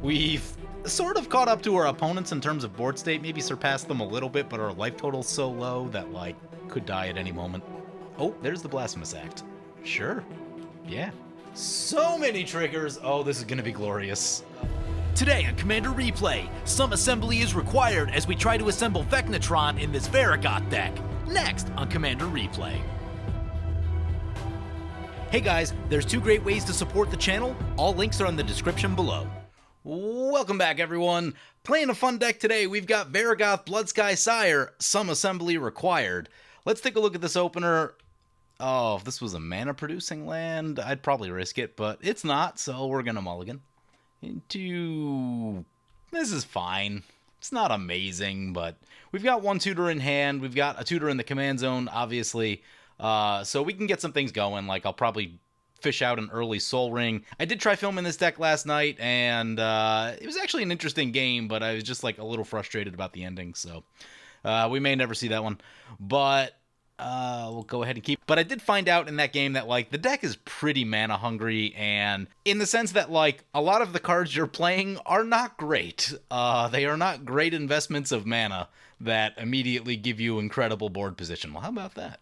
We've sort of caught up to our opponents in terms of board state, maybe surpassed them a little bit, but our life total's so low that, like, could die at any moment. Oh, there's the Blasphemous Act. Sure. Yeah. So many triggers! Oh, this is gonna be glorious. Today on Commander Replay, some assembly is required as we try to assemble Vecna in this Varragoth deck. Next on Commander Replay. Hey guys, there's two great ways to support the channel. All links are in the description below. Welcome back, everyone. Playing a fun deck today. We've got Varragoth, Bloodsky Sire, some assembly required. Let's take a look at this opener. Oh, if this was a mana-producing land, I'd probably risk it, but it's not, so we're gonna mulligan. This is fine. It's not amazing, but we've got one tutor in hand. We've got a tutor in the command zone, obviously. So we can get some things going. Like, I'll probably fish out an early Soul Ring. I did try filming this deck last night, and it was actually an interesting game, but I was just, like, a little frustrated about the ending, so we may never see that one. But we'll go ahead and keep. But I did find out in that game that, like, the deck is pretty mana hungry, and in the sense that, like, a lot of the cards you're playing are not great. They are not great investments of mana that immediately give you incredible board position. Well, how about that?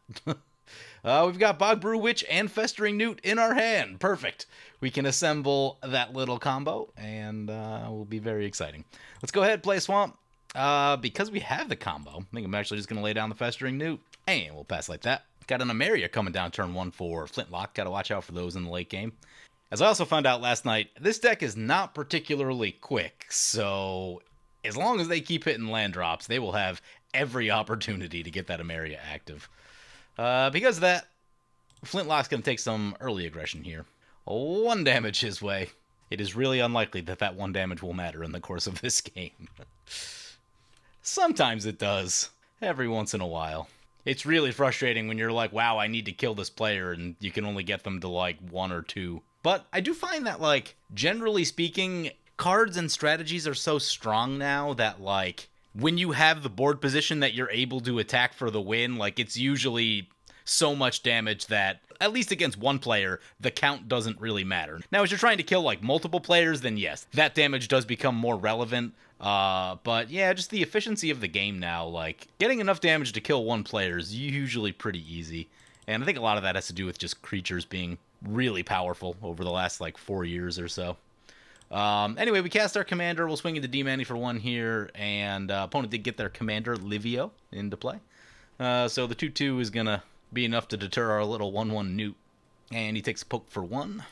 We've got Bogbrew Witch and Festering Newt in our hand. Perfect. We can assemble that little combo, and will be very exciting. Let's go ahead and play Swamp. Because we have the combo, I think I'm actually just going to lay down the Festering Newt, and we'll pass like that. Got an Emeria coming down turn 1 for Flintlock. Got to watch out for those in the late game. As I also found out last night, this deck is not particularly quick, so as long as they keep hitting land drops, they will have every opportunity to get that Emeria active. Because of that, Flintlock's going to take some early aggression here. 1 damage his way. It is really unlikely that that 1 damage will matter in the course of this game. Sometimes it does. Every once in a while. It's really frustrating when you're like, wow, I need to kill this player, and you can only get them to, like, 1 or 2. But I do find that, like, generally speaking, cards and strategies are so strong now that, like, when you have the board position that you're able to attack for the win, like, it's usually so much damage that, at least against one player, the count doesn't really matter. Now, as you're trying to kill, like, multiple players, then yes, that damage does become more relevant. But yeah, just the efficiency of the game now, like, getting enough damage to kill 1 player is usually pretty easy. And I think a lot of that has to do with just creatures being really powerful over the last, like, 4 years or so. Anyway, we cast our commander. We'll swing into D-Manny for 1 here, and opponent did get their commander, Livio, into play. So the 2/2 is going to be enough to deter our little 1/1 Newt. And he takes a poke for 1.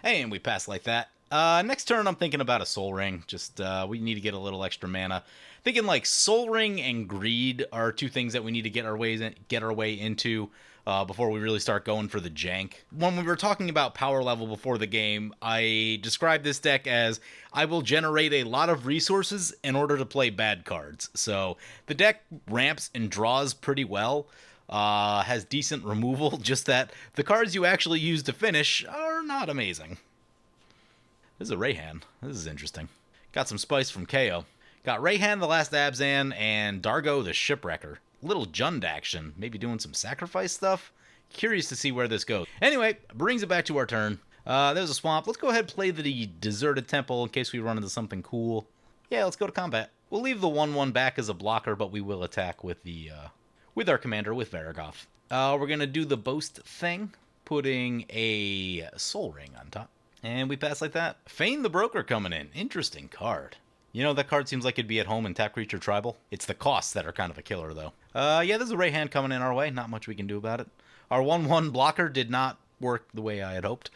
And we pass like that. Next turn, I'm thinking about a Soul Ring. Just, we need to get a little extra mana. Thinking, like, Soul Ring and Greed are 2 things that we need to get our way into before we really start going for the jank. When we were talking about power level before the game, I described this deck as I will generate a lot of resources in order to play bad cards. So the deck ramps and draws pretty well. Has decent removal, just that the cards you actually use to finish are not amazing. This is a Reyhan. This is interesting. Got some spice from KO. Got Reyhan, the last Abzan, and Dargo, the Shipwrecker. Little Jund action. Maybe doing some sacrifice stuff. Curious to see where this goes. Anyway, brings it back to our turn. There's a Swamp. Let's go ahead and play the Deserted Temple in case we run into something cool. Yeah, let's go to combat. We'll leave the 1/1 back as a blocker, but we will attack with the with our commander, with Varragoth. We're going to do the Boast thing, putting a Soul Ring on top. And we pass like that. Feign the Broker coming in. Interesting card. You know, that card seems like it'd be at home in Tap Creature Tribal. It's the costs that are kind of a killer, though. Yeah, there's a Reyhan coming in our way. Not much we can do about it. Our 1/1 blocker did not work the way I had hoped.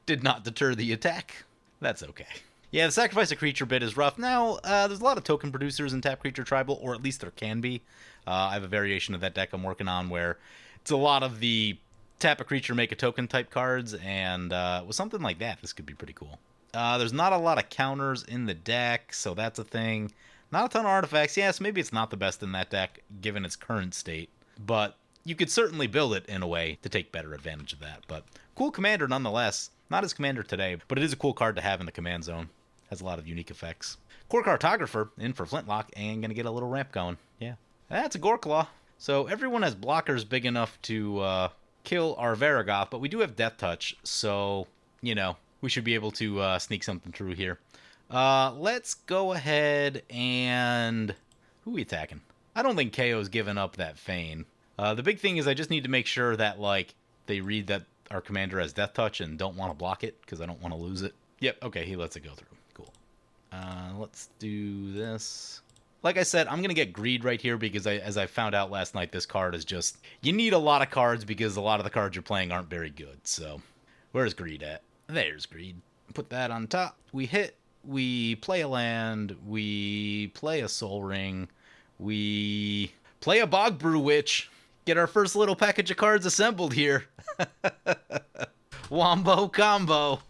Did not deter the attack. That's okay. Yeah, the sacrifice a creature bit is rough. Now, there's a lot of token producers in Tap Creature Tribal, or at least there can be. I have a variation of that deck I'm working on where it's a lot of the tap a creature, make a token type cards, and with something like that, this could be pretty cool. There's not a lot of counters in the deck, so that's a thing. Not a ton of artifacts. Yes, maybe it's not the best in that deck, given its current state, but you could certainly build it in a way to take better advantage of that. But cool commander nonetheless. Not as commander today, but it is a cool card to have in the command zone. Has a lot of unique effects. Core Cartographer in for Flintlock, and gonna get a little ramp going. Yeah. That's a Goreclaw. So everyone has blockers big enough to kill our Varragoth, but we do have Death Touch, so, you know, We should be able to sneak something through here. Let's go ahead and... Who are we attacking? I don't think KO's given up that Feign. The big thing is I just need to make sure that, like, they read that our commander has Death Touch and don't want to block it, because I don't want to lose it. Yep, okay, he lets it go through. Cool. Let's do this. Like I said, I'm going to get Greed right here because, as I found out last night, this card is just... You need a lot of cards because a lot of the cards you're playing aren't very good, so... Where's Greed at? There's Greed. Put that on top. We hit. We play a land. We play a Soul Ring. We play a Bogbrew Witch. Get our first little package of cards assembled here. Wombo combo.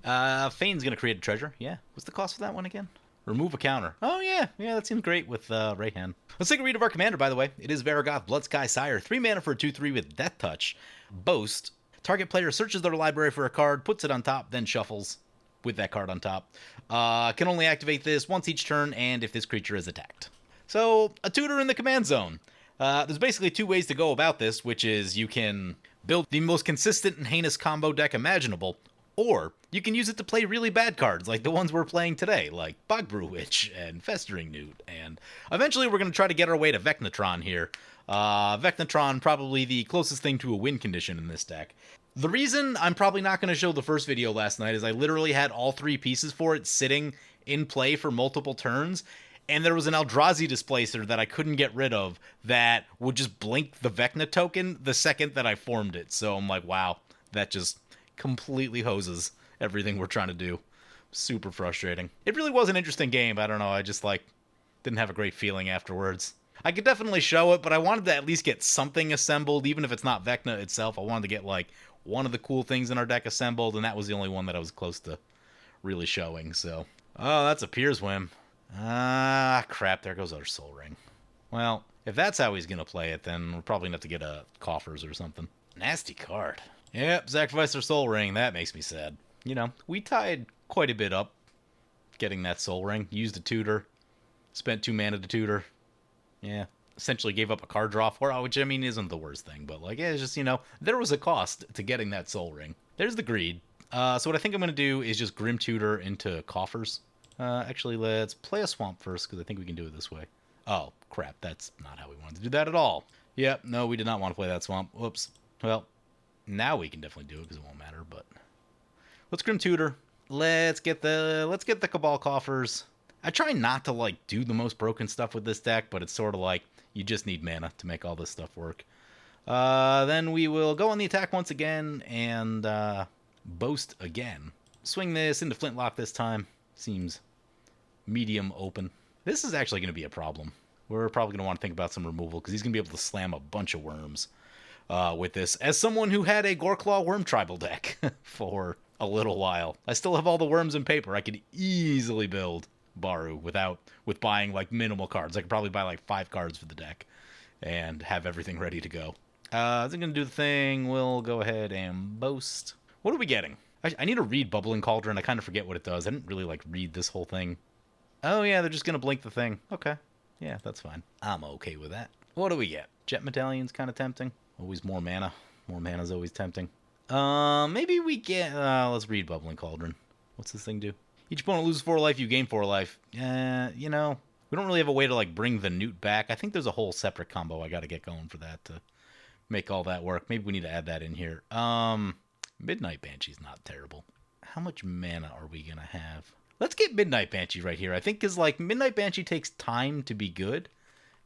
Feign's going to create a treasure. Yeah. What's the cost for that one again? Remove a counter. Oh, yeah. Yeah, that seems great with Reyhan. Let's take a read of our commander, by the way. It is Varragoth, Bloodsky Sire. 3 mana for a 2/3 with Death Touch. Boast. Target player searches their library for a card, puts it on top, then shuffles with that card on top. Can only activate this once each turn, and if this creature is attacked. So, a tutor in the command zone. There's basically 2 ways to go about this, which is you can build the most consistent and heinous combo deck imaginable, or you can use it to play really bad cards, like the ones we're playing today, like Bogbrew Witch and Festering Newt, and eventually we're going to try to get our way to Vecna here. Vecna probably the closest thing to a win condition in this deck. The reason I'm probably not going to show the first video last night is I literally had all 3 pieces for it sitting in play for multiple turns, and there was an Eldrazi Displacer that I couldn't get rid of that would just blink the Vecna token the second that I formed it. So I'm like, wow, that just completely hoses everything we're trying to do. Super frustrating. It really was an interesting game. I don't know. I just, like, didn't have a great feeling afterwards. I could definitely show it, but I wanted to at least get something assembled, even if it's not Vecna itself. I wanted to get, like, one of the cool things in our deck assembled, and that was the only one that I was close to really showing, so. Oh, that's a Piers Whim. Ah, crap, there goes our Soul Ring. Well, if that's how he's gonna play it, then we're probably gonna have to get a Coffers or something. Nasty card. Yep, sacrifice our Soul Ring. That makes me sad. You know, we tied quite a bit up getting that Soul Ring. Used a tutor. Spent 2 mana to tutor. Yeah. Essentially gave up a card draw for it, which, I mean, isn't the worst thing. But, like, yeah, it's just, you know, there was a cost to getting that Soul Ring. There's the Greed. So what I think I'm going to do is just Grim Tutor into Coffers. Actually, let's play a Swamp first, because I think we can do it this way. Oh, crap. That's not how we wanted to do that at all. Yep, no, we did not want to play that Swamp. Whoops. Well, now we can definitely do it, because it won't matter, but... Let's Grim Tutor. Let's get the Cabal Coffers. I try not to, like, do the most broken stuff with this deck, but it's sort of like, you just need mana to make all this stuff work. Then we will go on the attack once again, and, boast again. Swing this into Flintlock this time. Seems medium open. This is actually going to be a problem. We're probably going to want to think about some removal, because he's going to be able to slam a bunch of worms with this. As someone who had a Goreclaw Worm Tribal deck for a little while. I still have all the worms in paper. I could easily build Daru with buying, like, minimal cards. I could probably buy, like, 5 cards for the deck and have everything ready to go. Is it going to do the thing? We'll go ahead and boast. What are we getting? I need to read Bubbling Cauldron. I kind of forget what it does. I didn't really, like, read this whole thing. Oh, yeah, they're just going to blink the thing. Okay. Yeah, that's fine. I'm okay with that. What do we get? Jet Medallion's kind of tempting. Always more mana. More mana's always tempting. Maybe we get... let's read Bubbling Cauldron. What's this thing do? Each opponent loses 4 life, you gain 4 life. You know, we don't really have a way to, like, bring the Newt back. I think there's a whole separate combo I got to get going for that to make all that work. Maybe we need to add that in here. Midnight Banshee's not terrible. How much mana are we going to have? Let's get Midnight Banshee right here. I think because, like, Midnight Banshee takes time to be good.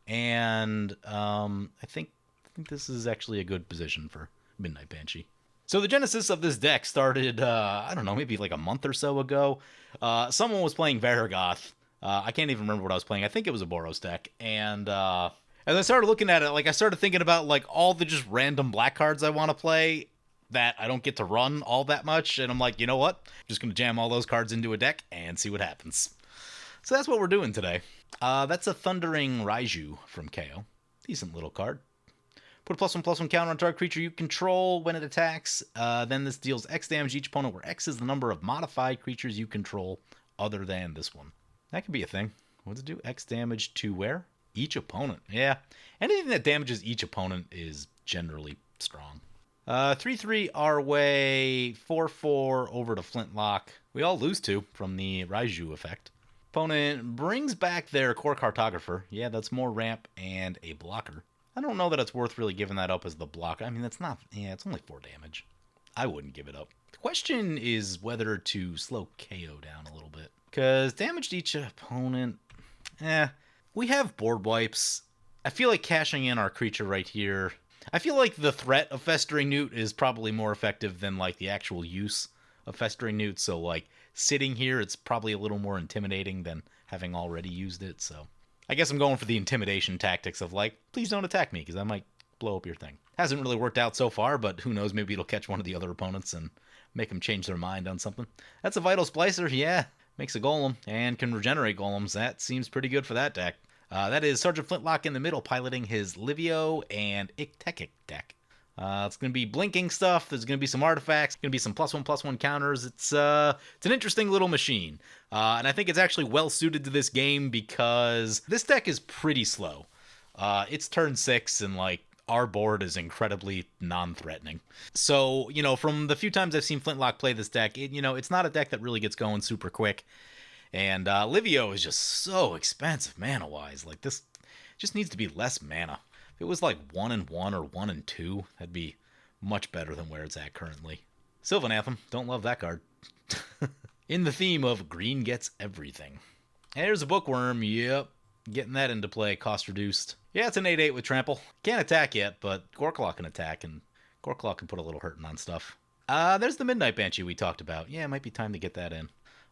And I think this is actually a good position for Midnight Banshee. So the genesis of this deck started, I don't know, maybe like a month or so ago. Someone was playing Varragoth. I can't even remember what I was playing. I think it was a Boros deck. And as I started looking at it, like, I started thinking about, like, all the just random black cards I want to play that I don't get to run all that much. And I'm like, you know what? I'm just going to jam all those cards into a deck and see what happens. So that's what we're doing today. That's a Thundering Raiju from KO. Decent little card. Put a +1/+1 counter on target creature you control when it attacks. Then this deals X damage to each opponent, where X is the number of modified creatures you control other than this one. That could be a thing. What does it do? X damage to where? Each opponent. Yeah. Anything that damages each opponent is generally strong. 3-3 our way, 4-4 over to Flintlock. We all lose 2 from the Raiju effect. Opponent brings back their core cartographer. Yeah, that's more ramp and a blocker. I don't know that it's worth really giving that up as the block. I mean, that's not... Yeah, it's only 4 damage. I wouldn't give it up. The question is whether to slow KO down a little bit. Because damage to each opponent... We have board wipes. I feel like cashing in our creature right here... I feel like the threat of Festering Newt is probably more effective than, like, the actual use of Festering Newt. So, like, sitting here, it's probably a little more intimidating than having already used it. So, I guess I'm going for the intimidation tactics of, like, please don't attack me, because I might blow up your thing. Hasn't really worked out so far, but who knows, maybe it'll catch one of the other opponents and make them change their mind on something. That's a Vital Splicer, yeah. Makes a golem, and can regenerate golems. That seems pretty good for that deck. That is Sergeant Flintlock in the middle, piloting his Livio and Tekik deck. It's going to be blinking stuff. There's going to be some artifacts. Going to be some +1/+1 counters. It's an interesting little machine. And I think it's actually well suited to this game because this deck is pretty slow. It's turn 6 and, like, our board is incredibly non-threatening. So, you know, from the few times I've seen Flintlock play this deck, it's not a deck that really gets going super quick. And Livio is just so expensive mana-wise. Like, this just needs to be less mana. If it was like 1 and 1 or 1 and 2, that'd be much better than where it's at currently. Sylvan Anthem, don't love that card. In the theme of green gets everything. There's a Bookworm, yep. Getting that into play, cost reduced. Yeah, it's an 8/8 with trample. Can't attack yet, but Goreclaw can attack, and Goreclaw can put a little hurting on stuff. There's the Midnight Banshee we talked about. Yeah, it might be time to get that in.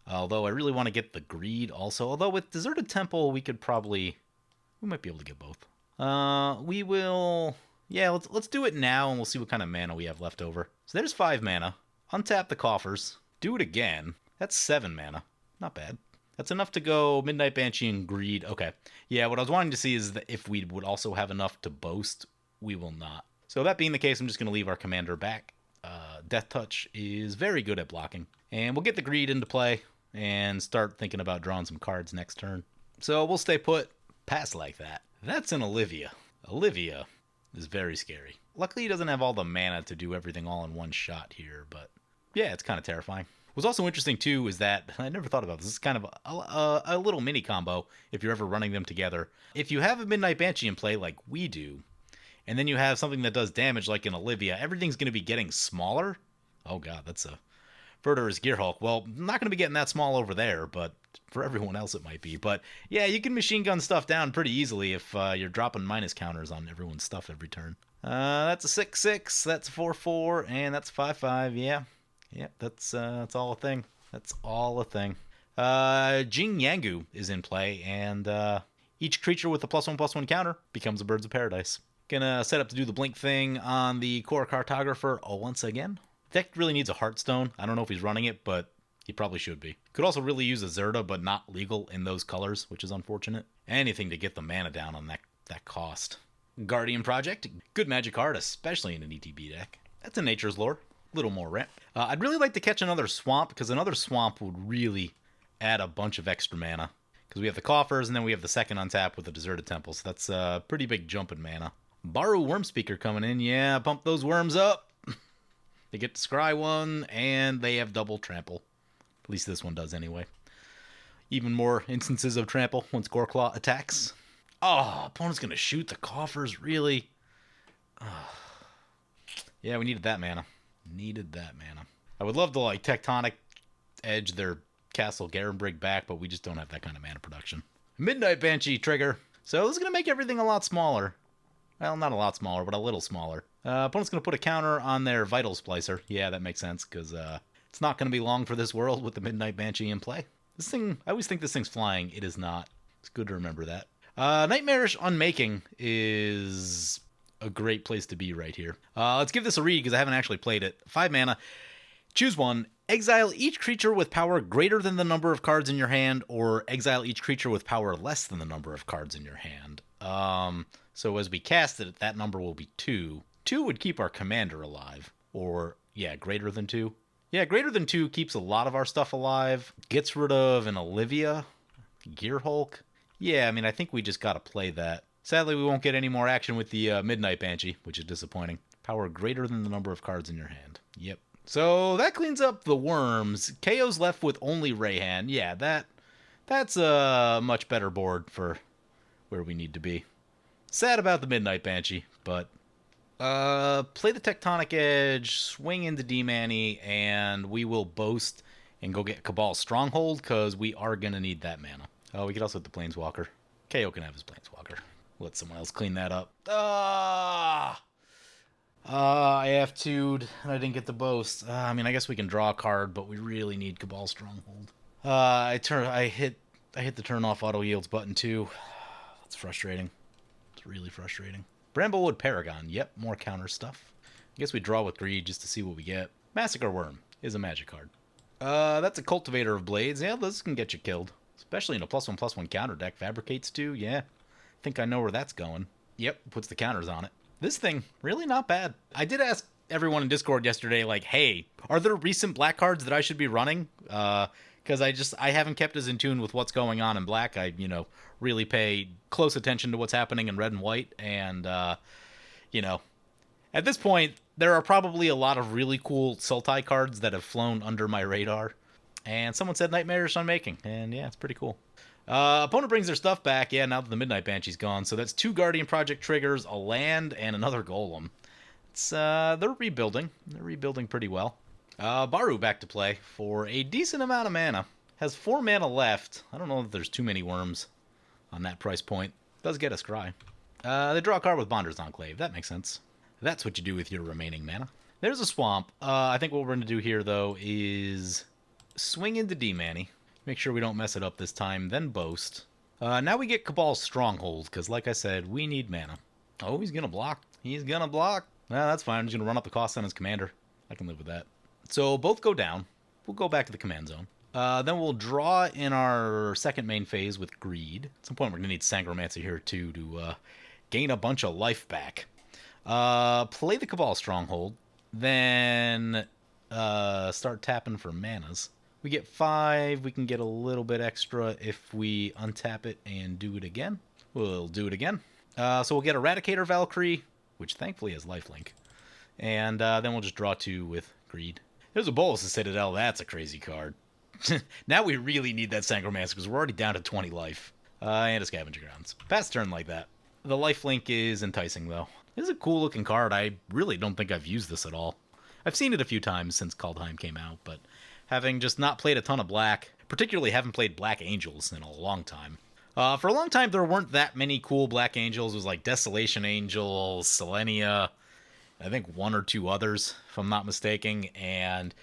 Although I really want to get the Greed also. Although with Deserted Temple, we might be able to get both. We will... Yeah, let's do it now, and we'll see what kind of mana we have left over. So there's 5 mana. Untap the coffers. Do it again. That's 7 mana. Not bad. That's enough to go Midnight Banshee and Greed. Okay. Yeah, what I was wanting to see is that if we would also have enough to boast. We will not. So that being the case, I'm just going to leave our commander back. Death Touch is very good at blocking. And we'll get the Greed into play and start thinking about drawing some cards next turn. So we'll stay put. Pass like that. That's an Olivia. Olivia is very scary. Luckily, he doesn't have all the mana to do everything all in one shot here, but yeah, it's kind of terrifying. What's also interesting, too, is that, I never thought about this, is kind of a little mini combo if you're ever running them together. If you have a Midnight Banshee in play like we do, and then you have something that does damage like an Olivia, everything's going to be getting smaller. Oh god, that's a Verder's Gearhulk. Well, I'm not going to be getting that small over there, but for everyone else it might be. But yeah, you can machine gun stuff down pretty easily if you're dropping minus counters on everyone's stuff every turn. That's a 6/6, that's a 4/4, and that's 5/5, yeah. Yep, that's all a thing. That's all a thing. Jing Yangu is in play, and each creature with a +1/+1 counter becomes a Birds of Paradise. Gonna set up to do the blink thing on the core cartographer once again. Deck really needs a Heartstone. I don't know if he's running it, but he probably should be. Could also really use a Zerta, but not legal in those colors, which is unfortunate. Anything to get the mana down on that cost. Guardian Project, good magic card, especially in an ETB deck. That's a Nature's Lore. Little more ramp. I'd really like to catch another Swamp, because another Swamp would really add a bunch of extra mana. Because we have the Coffers, and then we have the second untap with the Deserted Temple, so that's a pretty big jump in mana. Baru Wormspeaker coming in. Yeah, pump those worms up. They get to scry one, and they have double trample. At least this one does anyway. Even more instances of trample once Goreclaw attacks. Oh, opponent's going to shoot the Coffers, really? Oh. Yeah, we needed that mana. Needed that mana. I would love to, like, Tectonic Edge their Castle Garenbrig back, but we just don't have that kind of mana production. Midnight Banshee trigger. So this is going to make everything a lot smaller. Well, not a lot smaller, but a little smaller. Opponent's going to put a counter on their Vital Splicer. Yeah, that makes sense, because it's not going to be long for this world with the Midnight Banshee in play. This thing, I always think this thing's flying. It is not. It's good to remember that. Nightmarish Unmaking is a great place to be right here. Let's give this a read, because I haven't actually played it. 5 mana. Choose one. Exile each creature with power greater than the number of cards in your hand, or exile each creature with power less than the number of cards in your hand. So as we cast it, that number will be 2. 2 would keep our commander alive. Or, yeah, greater than 2. Yeah, greater than 2 keeps a lot of our stuff alive. Gets rid of an Olivia. Gearhulk. Yeah, I mean, I think we just gotta play that. Sadly, we won't get any more action with the Midnight Banshee, which is disappointing. Power greater than the number of cards in your hand. Yep. So that cleans up the worms. KO's left with only Reyhan. Yeah, that's a much better board for where we need to be. Sad about the Midnight Banshee, but play the Tectonic Edge, swing into D-Manny, and we will boast and go get Cabal's Stronghold, because we are going to need that mana. Oh, we could also hit the Planeswalker. KO can have his Planeswalker. Let someone else clean that up. I have to'd, and I didn't get the boast. I mean, I guess we can draw a card, but we really need Cabal's Stronghold. I hit the turn off auto yields button too. That's frustrating. It's really frustrating. Bramblewood Paragon. Yep, more counter stuff. I guess we draw with Greed just to see what we get. Massacre Worm is a magic card. That's a Cultivator of Blades. Yeah, this can get you killed. Especially in a +1/+1 counter deck. Fabricates too, yeah. I think I know where that's going. Yep, puts the counters on it. This thing, really not bad. I did ask everyone in Discord yesterday, like, hey, are there recent black cards that I should be running? Because I haven't kept as in tune with what's going on in black. I, really pay close attention to what's happening in red and white. And, at this point, there are probably a lot of really cool Sultai cards that have flown under my radar. And someone said Nightmares Unmaking. And yeah, it's pretty cool. Opponent brings their stuff back. Yeah, now that the Midnight Banshee's gone. So that's 2 Guardian Project triggers, a land, and another Golem. It's they're rebuilding. They're rebuilding pretty well. Daru back to play for a decent amount of mana. Has 4 mana left. I don't know if there's too many worms on that price point. Does get a scry. They draw a card with Bonder's Enclave. That makes sense. That's what you do with your remaining mana. There's a swamp. I think what we're going to do here, though, is swing into D-Manny. Make sure we don't mess it up this time, then boast. Now we get Cabal's Stronghold, because like I said, we need mana. Oh, he's going to block. He's going to block. That's fine. I'm just going to run up the cost on his commander. I can live with that. So both go down. We'll go back to the command zone. Then we'll draw in our second main phase with Greed. At some point, we're going to need Sangromancer here, too, to gain a bunch of life back. Play the Cabal Stronghold. Then start tapping for manas. We get 5. We can get a little bit extra if we untap it and do it again. We'll do it again. So we'll get Eradicator Valkyrie, which thankfully has lifelink. And then we'll just draw 2 with Greed. There's a Bolus of Citadel. That's a crazy card. Now we really need that Sangromancer because we're already down to 20 life. And a Scavenger Grounds. Pass turn like that. The lifelink is enticing, though. This is a cool looking card. I really don't think I've used this at all. I've seen it a few times since Kaldheim came out, but having just not played a ton of black, particularly haven't played Black Angels in a long time. For a long time, there weren't that many cool Black Angels. It was like Desolation Angel, Selenia, I think 1 or 2 others, if I'm not mistaken, and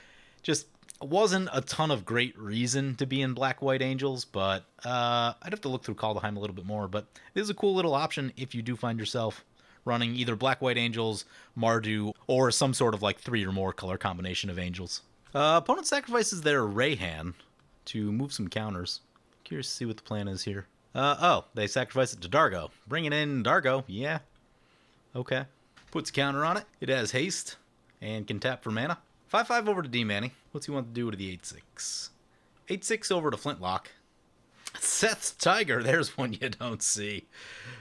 just wasn't a ton of great reason to be in Black-White Angels, but I'd have to look through Kaldheim a little bit more, but this is a cool little option if you do find yourself running either Black-White Angels, Mardu, or some sort of like 3 or more color combination of Angels. Opponent sacrifices their Reyhan to move some counters. Curious to see what the plan is here. Oh, they sacrifice it to Dargo. Bringing in Dargo, yeah. Okay. Puts a counter on it. It has haste and can tap for mana. 5/5 over to D-Manny. What's he want to do to the 8/6? 8/6 over to Flintlock. Seth's Tiger. There's one you don't see.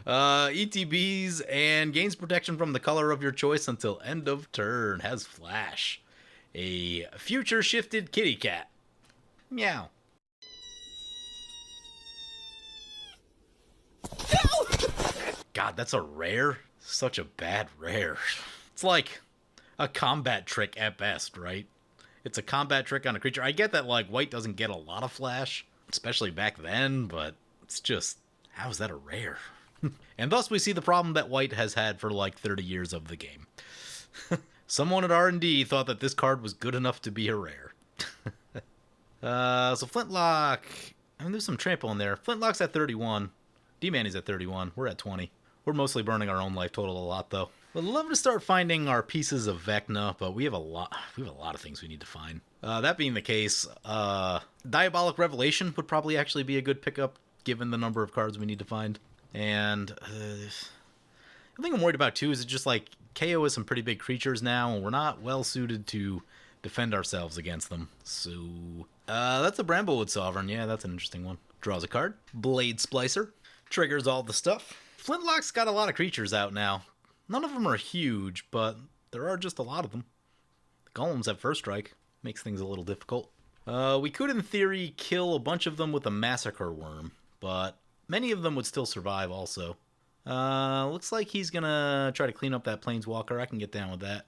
ETBs and gains protection from the color of your choice until end of turn. Has flash. A future shifted kitty cat. Meow. God, that's a rare? Such a bad rare. It's like a combat trick at best, right? It's a combat trick on a creature. I get that, like, white doesn't get a lot of flash, especially back then, but it's just, how is that a rare? And thus we see the problem that white has had for like 30 years of the game. Someone at R&D thought that this card was good enough to be a rare. So Flintlock, I mean, there's some trample in there. Flintlock's at 31. D-Manny's at 31. We're at 20. We're mostly burning our own life total a lot, though. We'd love to start finding our pieces of Vecna, but we have a lot of things we need to find. That being the case, Diabolic Revelation would probably actually be a good pickup, given the number of cards we need to find. And the thing I'm worried about, too, is it's just like KO is some pretty big creatures now, and we're not well suited to defend ourselves against them. So, that's a Bramblewood Sovereign. Yeah, that's an interesting one. Draws a card. Blade Splicer. Triggers all the stuff. Flintlock's got a lot of creatures out now. None of them are huge, but there are just a lot of them. The golems have first strike. Makes things a little difficult. We could, in theory, kill a bunch of them with a massacre worm, but many of them would still survive also. Looks like he's gonna try to clean up that planeswalker. I can get down with that.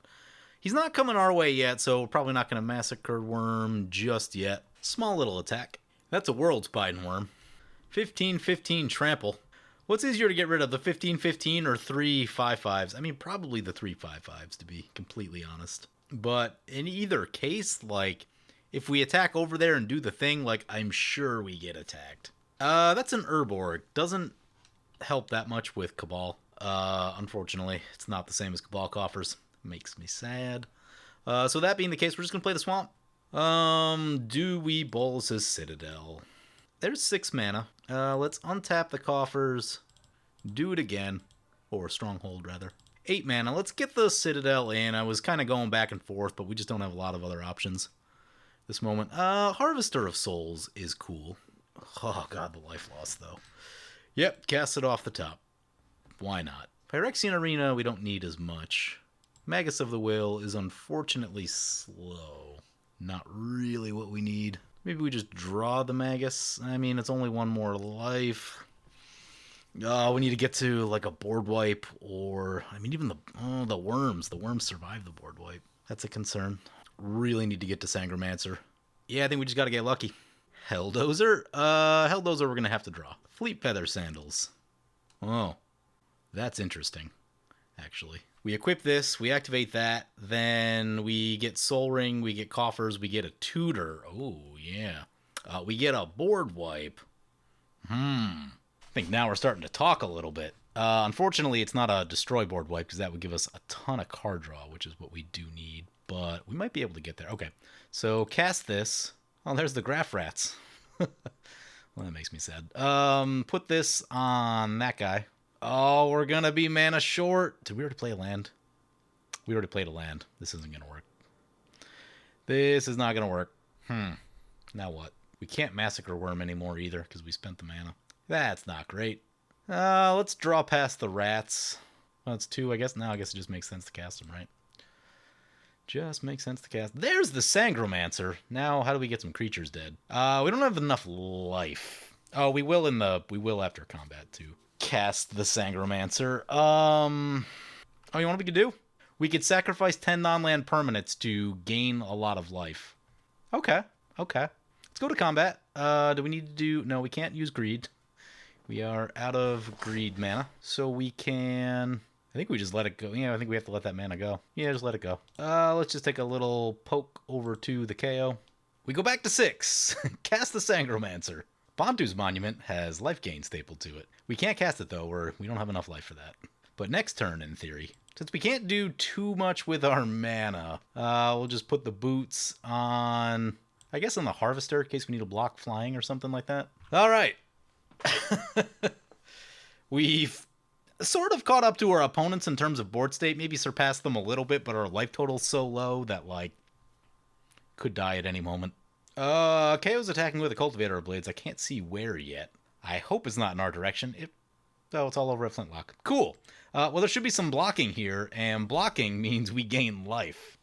He's not coming our way yet, so we're probably not gonna massacre worm just yet. Small little attack. That's a world spine worm. 15/15 trample. What's easier to get rid of, the 15/15 or 3 5/5s? I mean, probably the 3 5/5s, to be completely honest. But in either case, like, if we attack over there and do the thing, like, I'm sure we get attacked. That's an Urborg. Doesn't help that much with Cabal. Unfortunately, it's not the same as Cabal coffers. Makes me sad. So that being the case, we're just gonna play the Swamp. Do we Bolus his Citadel? There's 6 mana. Let's untap the coffers. Do it again. Or Stronghold, rather. 8 mana. Let's get the Citadel in. I was kind of going back and forth, but we just don't have a lot of other options this moment. Harvester of Souls is cool. Oh, God, the life loss, though. Yep, cast it off the top. Why not? Phyrexian Arena, we don't need as much. Magus of the Will is unfortunately slow. Not really what we need. Maybe we just draw the Magus. I mean, it's only 1 more life. We need to get to, like, a board wipe, or... I mean, even the worms. The worms survive the board wipe. That's a concern. Really need to get to Sangromancer. Yeah, I think we just gotta get lucky. Helldozer? Helldozer we're gonna have to draw. Fleet Feather Sandals. Oh, that's interesting, actually. We equip this, we activate that, then we get Soul Ring, we get Coffers, we get a Tutor. Oh, yeah. We get a board wipe. I think now we're starting to talk a little bit. Unfortunately, it's not a destroy board wipe, because that would give us a ton of card draw, which is what we do need. But we might be able to get there. Okay, so cast this. Oh, there's the Graph Rats. Well, that makes me sad. Put this on that guy. Oh, we're going to be mana short. Did we already play a land? We already played a land. This isn't going to work. This is not going to work. Now what? We can't Massacre Worm anymore either because we spent the mana. That's not great. Let's draw past the rats. Well, it's 2, I guess. Now I guess it just makes sense to cast them, right? Just makes sense to cast. There's the Sangromancer. Now, how do we get some creatures dead? We don't have enough life. Oh, we will after combat too. Cast the Sangromancer. Oh, you know what we could do? We could sacrifice 10 non-land permanents to gain a lot of life. Okay. Let's go to combat. Do we need to do... No, we can't use greed. We are out of greed mana. So we can... I think we just let it go. Yeah, I think we have to let that mana go. Yeah, just let it go. Let's just take a little poke over to the KO. We go back to 6. Cast the Sangromancer. Bantu's Monument has life gain stapled to it. We can't cast it, though. We don't have enough life for that. But next turn, in theory, since we can't do too much with our mana, we'll just put the boots on, I guess, on the Harvester, in case we need to block flying or something like that. All right. We've sort of caught up to our opponents in terms of board state, maybe surpassed them a little bit, but our life total's so low that, like, could die at any moment. KO's attacking with a Cultivator of Blades. I can't see where yet. I hope it's not in our direction. It's all over at Flintlock. Cool. Well, there should be some blocking here, and blocking means we gain life,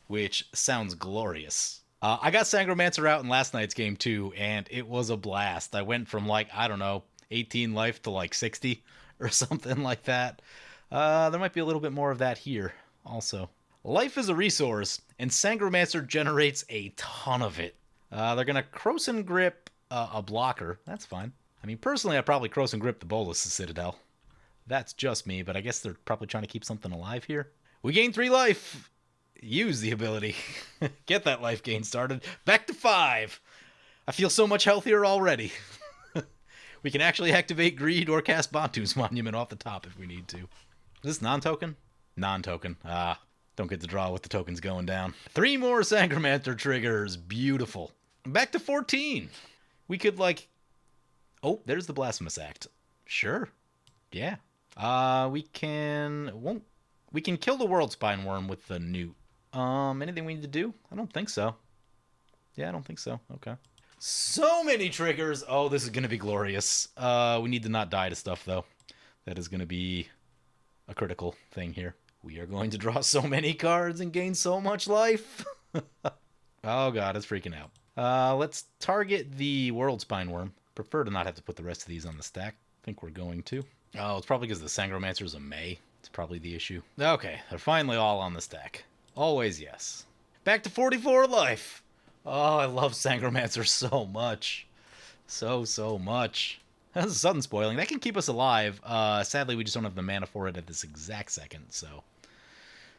which sounds glorious. I got Sangromancer out in last night's game, too, and it was a blast. I went from, like, I don't know, 18 life to, like, 60 or something like that. There might be a little bit more of that here, also. Life is a resource, and Sangromancer generates a ton of it. They're going to Krosan Grip a blocker. That's fine. I mean, personally, I'd probably Krosan Grip the Bolus Citadel. That's just me, but I guess they're probably trying to keep something alive here. We gain 3 life. Use the ability. Get that life gain started. Back to 5. I feel so much healthier already. We can actually activate Greed or cast Bantu's Monument off the top if we need to. Is this non-token? Non-token. Don't get to draw with the tokens going down. 3 more Sangromancer triggers. Beautiful. Back to 14. We could, like... Oh, there's the Blasphemous Act. Sure. Yeah. We can kill the World Spine Worm with the Newt. Anything we need to do? I don't think so. Yeah, I don't think so. Okay. So many triggers. Oh, this is going to be glorious. We need to not die to stuff, though. That is going to be a critical thing here. We are going to draw so many cards and gain so much life. Oh god, it's freaking out. Let's target the World Spine Worm. Prefer to not have to put the rest of these on the stack. I think we're going to. Oh, it's probably because the Sangromancer is a May. It's probably the issue. Okay, they're finally all on the stack. Always yes. Back to 44 life. Oh, I love Sangromancer so much. So much. That's a sudden spoiling. That can keep us alive. Sadly, we just don't have the mana for it at this exact second, so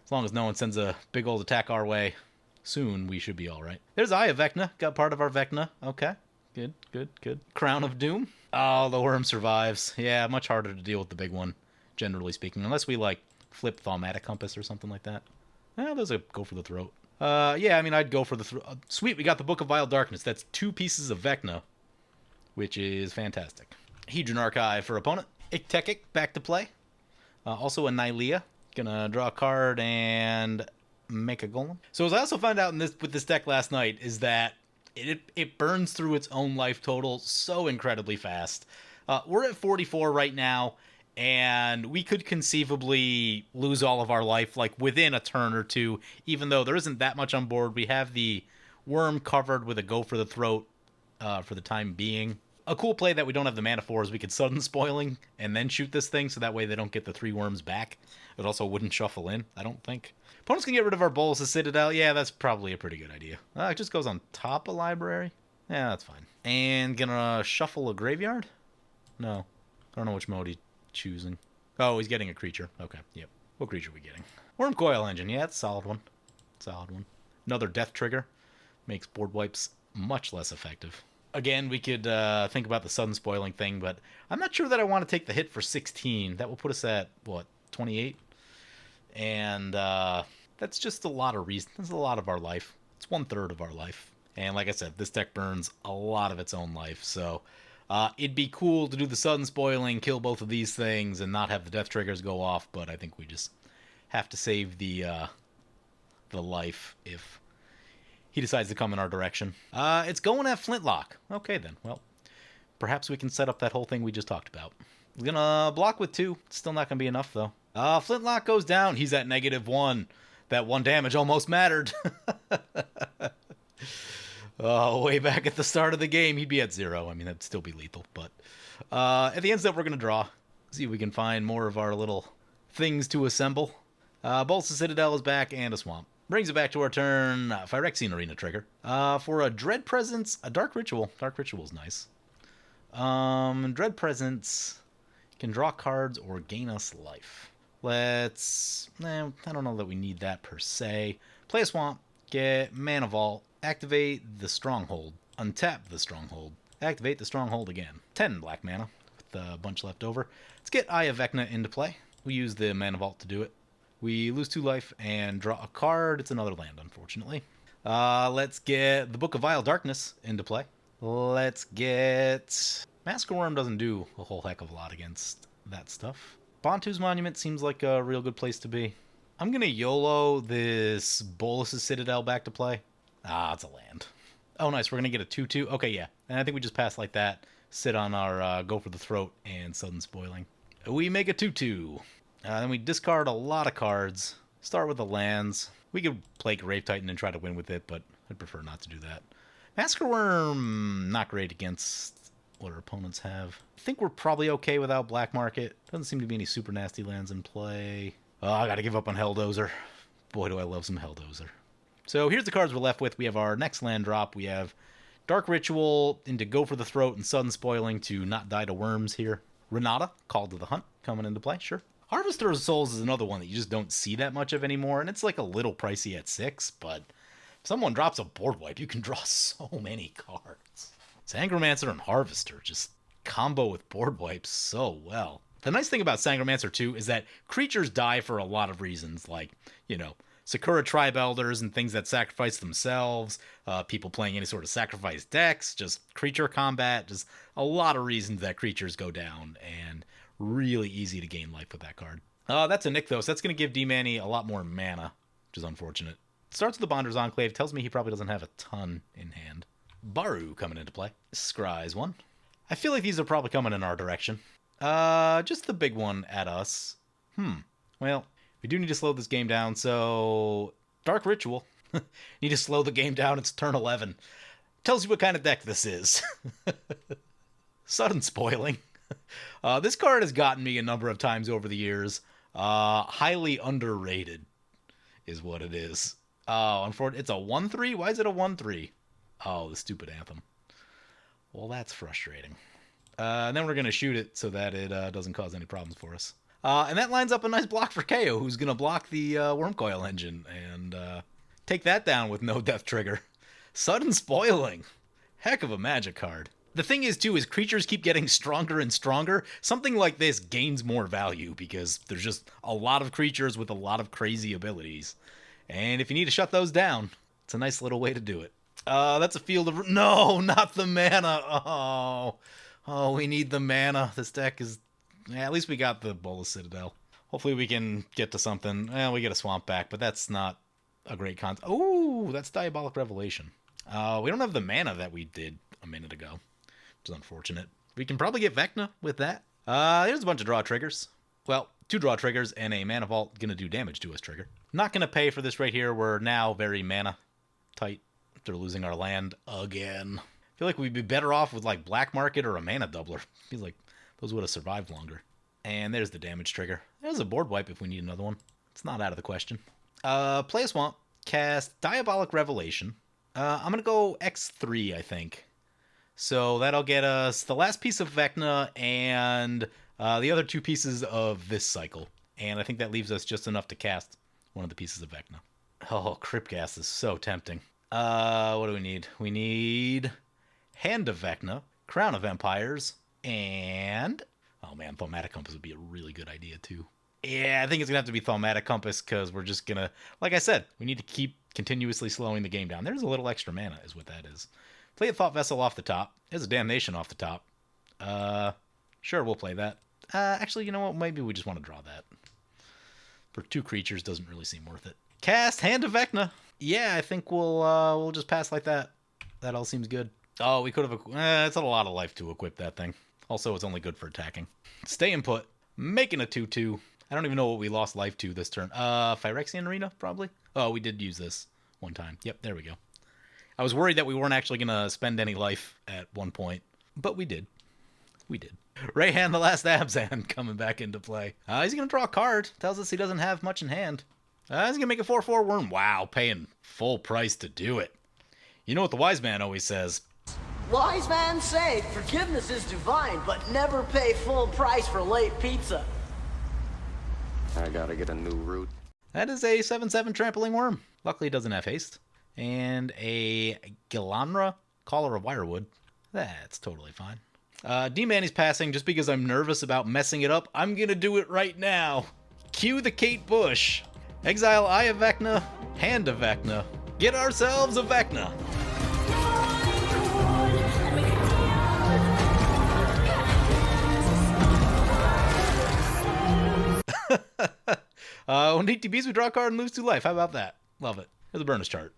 as long as no one sends a big old attack our way, soon we should be alright. There's Eye of Vecna. Got part of our Vecna. Okay. Good. Crown of Doom. Oh, the worm survives. Yeah, much harder to deal with the big one, generally speaking. Unless we, like, flip Thaumatic Compass or something like that. There's a go for the throat. Yeah, I mean, I'd go for the throat. Sweet, we got the Book of Vile Darkness. That's 2 pieces of Vecna, which is fantastic. Hedron Archive for opponent. Tekik back to play. Also a Nylea. Gonna draw a card and make a golem. So as I also found out with this deck last night is that it burns through its own life total so incredibly fast. We're at 44 right now, and we could conceivably lose all of our life like within a turn or two, even though there isn't that much on board. We have the worm covered with a go for the throat for the time being. A cool play that we don't have the mana for is we could sudden spoiling and then shoot this thing, so that way they don't get the 3 worms back. It also wouldn't shuffle in, I don't think. Opponents can get rid of our Bolas of Citadel. Yeah, that's probably a pretty good idea. It just goes on top of library. Yeah, that's fine. And gonna shuffle a graveyard? No. I don't know which mode he's choosing. Oh, he's getting a creature. Okay, yep. What creature are we getting? Worm Coil Engine. Yeah, it's a solid one. Solid one. Another death trigger. Makes board wipes much less effective. Again, we could think about the sudden spoiling thing, but I'm not sure that I want to take the hit for 16. That will put us at, what, 28? And that's just a lot of reasons. That's a lot of our life. It's 1/3 of our life. And like I said, this deck burns a lot of its own life. So it'd be cool to do the sudden spoiling, kill both of these things, and not have the death triggers go off. But I think we just have to save the life if he decides to come in our direction. It's going at Flintlock. Okay, then. Well, perhaps we can set up that whole thing we just talked about. We're gonna block with 2. It's still not gonna be enough, though. Flintlock goes down. He's at -1. That 1 damage almost mattered. Oh, way back at the start of the game, he'd be at 0. I mean, that'd still be lethal. But at the end step, we're gonna draw. See if we can find more of our little things to assemble. Bolas of Citadel is back, and a Swamp. Brings it back to our turn. Phyrexian Arena trigger. For a Dread Presence, a Dark Ritual. Dark Ritual's nice. Dread Presence can draw cards or gain us life. Let's... I don't know that we need that per se. Play a Swamp. Get Mana Vault. Activate the Stronghold. Untap the Stronghold. Activate the Stronghold again. 10 black mana with a bunch left over. Let's get Eye of Vecna into play. We use the Mana Vault to do it. We lose 2 life and draw a card. It's another land, unfortunately. Let's get the Book of Vile Darkness into play. Let's get... Masker Worm doesn't do a whole heck of a lot against that stuff. Bantu's Monument seems like a real good place to be. I'm going to YOLO this Bolas' Citadel back to play. It's a land. Oh, nice. We're going to get a 2/2. Okay, yeah. And I think we just pass like that. Sit on our Go for the Throat and Sudden Spoiling. We make a 2/2. Then we discard a lot of cards. Start with the lands. We could play Grave Titan and try to win with it, but I'd prefer not to do that. Masker Worm, not great against what our opponents have. I think we're probably okay without Black Market. Doesn't seem to be any super nasty lands in play. Oh, I gotta give up on Helldozer. Boy, do I love some Helldozer. So here's the cards we're left with. We have our next land drop. We have Dark Ritual into Go for the Throat and Sudden Spoiling to not die to worms here. Renata, Call to the Hunt, coming into play, sure. Harvester of Souls is another one that you just don't see that much of anymore, and it's like a little pricey at 6, but if someone drops a board wipe, you can draw so many cards. Sangromancer and Harvester just combo with board wipes so well. The nice thing about Sangromancer, too, is that creatures die for a lot of reasons, like, Sakura Tribe Elders and things that sacrifice themselves, people playing any sort of sacrifice decks, just creature combat, just a lot of reasons that creatures go down, and really easy to gain life with that card. That's a Nykthos. That's going to give D-Manny a lot more mana, which is unfortunate. Starts with the Bonder's Enclave, tells me he probably doesn't have a ton in hand. Daru coming into play. Scry's one. I feel like these are probably coming in our direction. Just the big one at us. Well, We do need to slow this game down, so Dark Ritual. Need to slow the game down. It's turn 11. Tells you what kind of deck this is. Sudden spoiling. This card has gotten me a number of times over the years. Highly underrated is what it is. Oh, unfortunately, it's a 1-3? Why is it a 1-3? Oh, the stupid Anthem. Well, that's frustrating. And then we're going to shoot it so that it doesn't cause any problems for us. And that lines up a nice block for KO, who's going to block the Wormcoil Engine and take that down with no death trigger. Sudden spoiling. Heck of a magic card. The thing is, too, is creatures keep getting stronger and stronger. Something like this gains more value because there's just a lot of creatures with a lot of crazy abilities. And if you need to shut those down, it's a nice little way to do it. That's a field of... No, not the mana. Oh, we need the mana. This deck is... Yeah, at least we got the Bola Citadel. Hopefully we can get to something. We get a Swamp back, but that's not a great concept. Oh, that's Diabolic Revelation. We don't have the mana that we did a minute ago, which is unfortunate. We can probably get Vecna with that. Here's a bunch of draw triggers. Well, 2 draw triggers and a Mana Vault gonna do damage to us trigger. Not gonna pay for this right here. We're now very mana tight after losing our land again. I feel like we'd be better off with like Black Market or a Mana Doubler. Feels like those would have survived longer. And there's the damage trigger. There's a board wipe if we need another one. It's not out of the question. Play a Swamp, cast Diabolic Revelation. I'm gonna go X3, I think. So that'll get us the last piece of Vecna and the other 2 pieces of this cycle. And I think that leaves us just enough to cast one of the pieces of Vecna. Oh, Cryptgas is so tempting. What do we need? We need Hand of Vecna, Crown of Empires, and... Oh man, Thaumatic Compass would be a really good idea too. Yeah, I think it's going to have to be Thaumatic Compass because we're just going to... Like I said, we need to keep continuously slowing the game down. There's a little extra mana is what that is. Play a Thought Vessel off the top. There's a Damnation off the top. Sure, we'll play that. Actually, you know what? Maybe we just want to draw that. For 2 creatures, doesn't really seem worth it. Cast Hand of Vecna. Yeah, I think we'll just pass like that. That all seems good. Oh, we could have... it's a lot of life to equip that thing. Also, it's only good for attacking. Stay and put. Making a 2-2. I don't even know what we lost life to this turn. Phyrexian Arena, probably? Oh, we did use this one time. Yep, there we go. I was worried that we weren't actually going to spend any life at one point. But we did. We did. Reyhan, the Last Abzan, coming back into play. He's going to draw a card. Tells us he doesn't have much in hand. He's going to make a 4/4 worm. Wow, paying full price to do it. You know what the wise man always says. Wise man say, forgiveness is divine, but never pay full price for late pizza. I gotta get a new route. That is a 7/7 trampling worm. Luckily it doesn't have haste. And a Gilanra, Caller of Wirewood. That's totally fine. D-Manny's passing just because I'm nervous about messing it up. I'm gonna do it right now. Cue the Kate Bush. Exile Eye of Vecna, Hand of Vecna. Get ourselves a Vecna. When DTBs, we draw a card and lose 2 life. How about that? Love it. Here's a Burnish chart.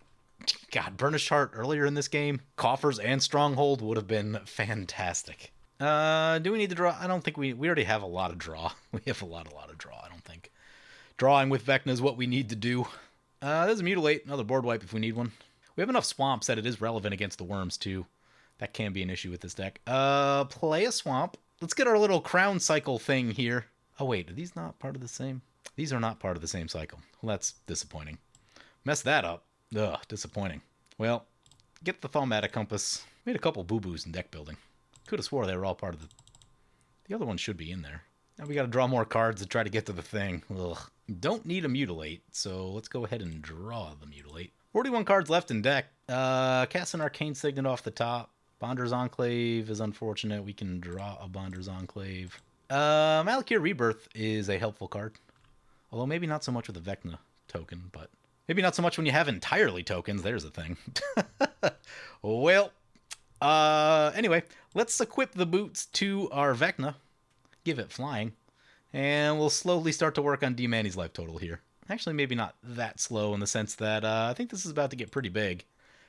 God, Burnish chart earlier in this game, Coffers and Stronghold would have been fantastic. Do we need to draw? I don't think we already have a lot of draw. We have a lot of draw, I don't think. Drawing with Vecna is what we need to do. There's a Mutilate, another board wipe if we need one. We have enough swamps that it is relevant against the worms, too. That can be an issue with this deck. Play a swamp. Let's get our little crown cycle thing here. Oh, wait, are these not part of the same? These are not part of the same cycle. Well, that's disappointing. Mess that up. Ugh, disappointing. Well, get the Thaumatic Compass. Made a couple boo-boos in deck building. Could have swore they were all part of the... The other one should be in there. Now we got to draw more cards to try to get to the thing. Ugh. Don't need a Mutilate, so let's go ahead and draw the Mutilate. 41 cards left in deck. Cast an Arcane Signet off the top. Bonder's Enclave is unfortunate. We can draw a Bonder's Enclave. Malakir Rebirth is a helpful card. Although maybe not so much with a Vecna token, but... Maybe not so much when you have entirely tokens. There's the thing. Well, anyway, let's equip the boots to our Vecna. Give it flying. And we'll slowly start to work on D-Manny's life total here. Actually, maybe not that slow in the sense that I think this is about to get pretty big.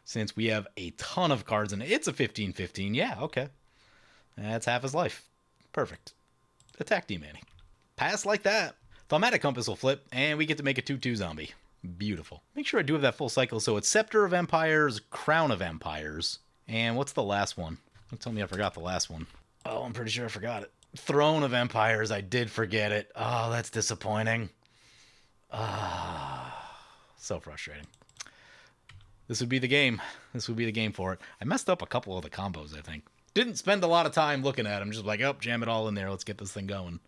Since we have a ton of cards in it. It's a 15/15. Yeah, okay. That's half his life. Perfect. Attack D-Manny. Pass like that. Thaumatic Compass will flip, and we get to make a 2/2 zombie. Beautiful. Make sure I do have that full cycle. So it's Scepter of Empires, Crown of Empires. And what's the last one? Don't tell me I forgot the last one. Oh, I'm pretty sure I forgot it. Throne of Empires. I did forget it. Oh, that's disappointing. So frustrating. This would be the game. This would be the game for it. I messed up a couple of the combos, I think. Didn't spend a lot of time looking at them. Just like, oh, jam it all in there. Let's get this thing going.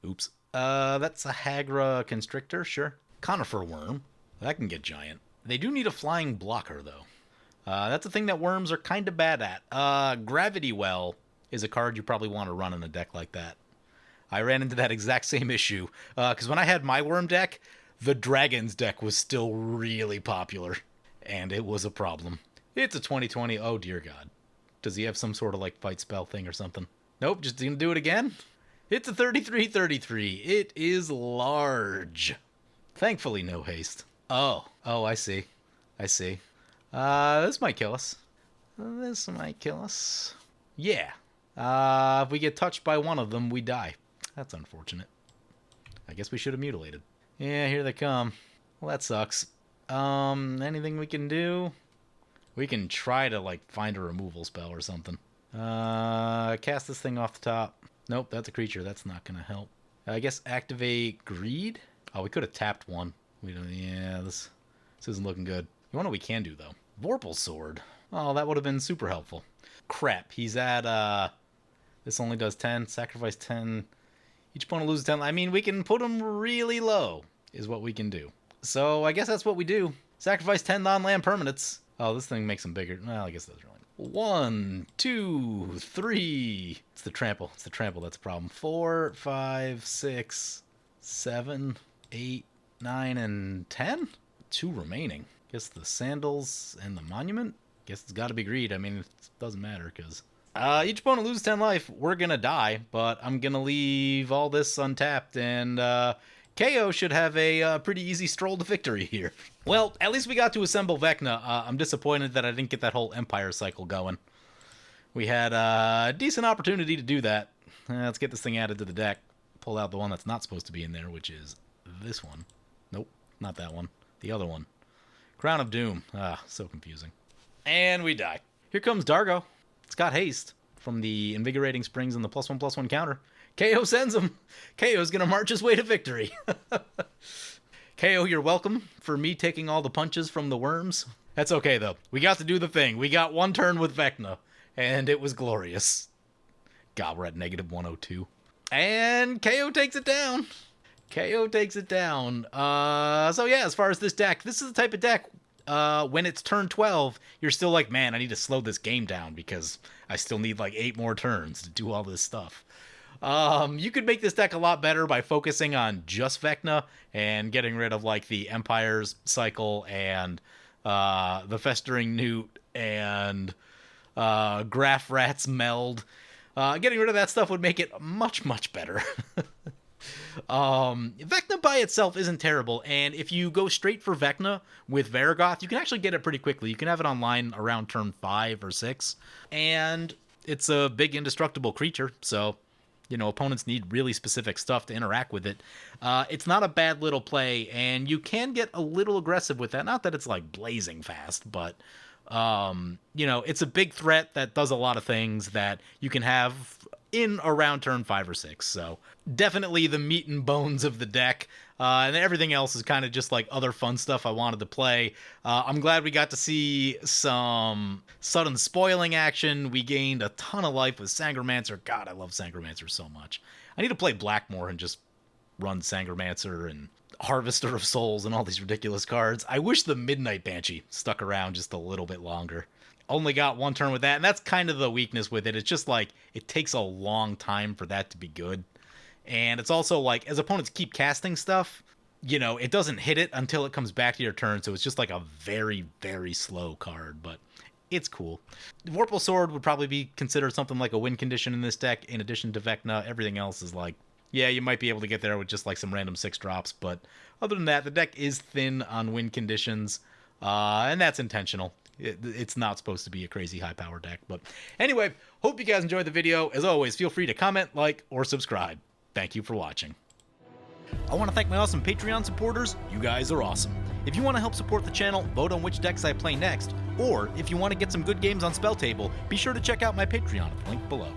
Oops. That's a Hagra Constrictor, sure. Conifer Worm. That can get giant. They do need a flying blocker, though. That's a thing that worms are kind of bad at. Gravity Well is a card you probably want to run in a deck like that. I ran into that exact same issue. Because when I had my worm deck, the Dragons deck was still really popular. And it was a problem. It's a 2020. Oh, dear God. Does he have some sort of, like, fight spell thing or something? Nope, just gonna do it again? It's a 33-33. It is large. Thankfully, no haste. Oh, I see. I see. This might kill us. This might kill us. Yeah. If we get touched by one of them, we die. That's unfortunate. I guess we should have mutilated. Yeah, here they come. Well, that sucks. Anything we can do? We can try to, like, find a removal spell or something. Cast this thing off the top. Nope, that's a creature. That's not gonna help. I guess activate Greed? Oh, we could have tapped one. We don't. Yeah, this isn't looking good. You know what we can do, though? Vorpal Sword. Oh, that would have been super helpful. Crap, he's at, this only does 10. Sacrifice 10. Each opponent loses 10. I mean, we can put him really low, is what we can do. So, I guess that's what we do. Sacrifice 10 non-land permanents. Oh, this thing makes him bigger. Well, I guess that's really... 1, 2, 3. It's the trample. It's the trample. That's a problem. 4, 5, 6, 7, 8, 9, and 10? 2 remaining. Guess the sandals and the monument? Guess it's got to be greed. I mean, it doesn't matter because... each opponent loses 10 life. We're going to die, but I'm going to leave all this untapped, and KO should have a pretty easy stroll to victory here. Well, at least we got to assemble Vecna. I'm disappointed that I didn't get that whole Empire cycle going. We had a decent opportunity to do that. Let's get this thing added to the deck. Pull out the one that's not supposed to be in there, which is this one. Nope, not that one. The other one. Crown of Doom. So confusing. And we die. Here comes Dargo. It's got haste from the Invigorating Springs and the +1/+1 counter. KO sends him. KO's gonna march his way to victory. KO, you're welcome for me taking all the punches from the worms. That's okay, though. We got to do the thing. We got one turn with Vecna, and it was glorious. God, we're at -102. And KO takes it down. KO takes it down. So yeah, as far as this deck, this is the type of deck, when it's turn 12, you're still like, man, I need to slow this game down because I still need like 8 more turns to do all this stuff. You could make this deck a lot better by focusing on just Vecna and getting rid of like the Empires cycle and the Festering Newt and Graph Rats Meld. Getting rid of that stuff would make it much, much better. Vecna by itself isn't terrible, and if you go straight for Vecna with Varragoth, you can actually get it pretty quickly. You can have it online around turn 5 or 6, and it's a big indestructible creature, so, you know, opponents need really specific stuff to interact with it. It's not a bad little play, and you can get a little aggressive with that. Not that it's, like, blazing fast, but, you know, it's a big threat that does a lot of things that you can have in around turn 5 or 6, so definitely the meat and bones of the deck, and everything else is kind of just like other fun stuff I wanted to play. I'm glad we got to see some sudden spoiling action. We gained a ton of life with Sangromancer. God, I love Sangromancer so much. I need to play black more and just run Sangromancer and Harvester of Souls and all these ridiculous cards. I wish the Midnight Banshee stuck around just a little bit longer. Only got one turn with that, and that's kind of the weakness with it. It's just like, it takes a long time for that to be good. And it's also like, as opponents keep casting stuff, you know, it doesn't hit it until it comes back to your turn, so it's just like a very, very slow card, but it's cool. Vorpal Sword would probably be considered something like a win condition in this deck, in addition to Vecna. Everything else is like, yeah, you might be able to get there with just like some random 6-drops, but other than that, the deck is thin on win conditions, and that's intentional. It's not supposed to be a crazy high-power deck. But anyway, hope you guys enjoyed the video. As always, feel free to comment, like, or subscribe. Thank you for watching. I want to thank my awesome Patreon supporters. You guys are awesome. If you want to help support the channel, vote on which decks I play next, or if you want to get some good games on Spell Table, be sure to check out my Patreon at the link below.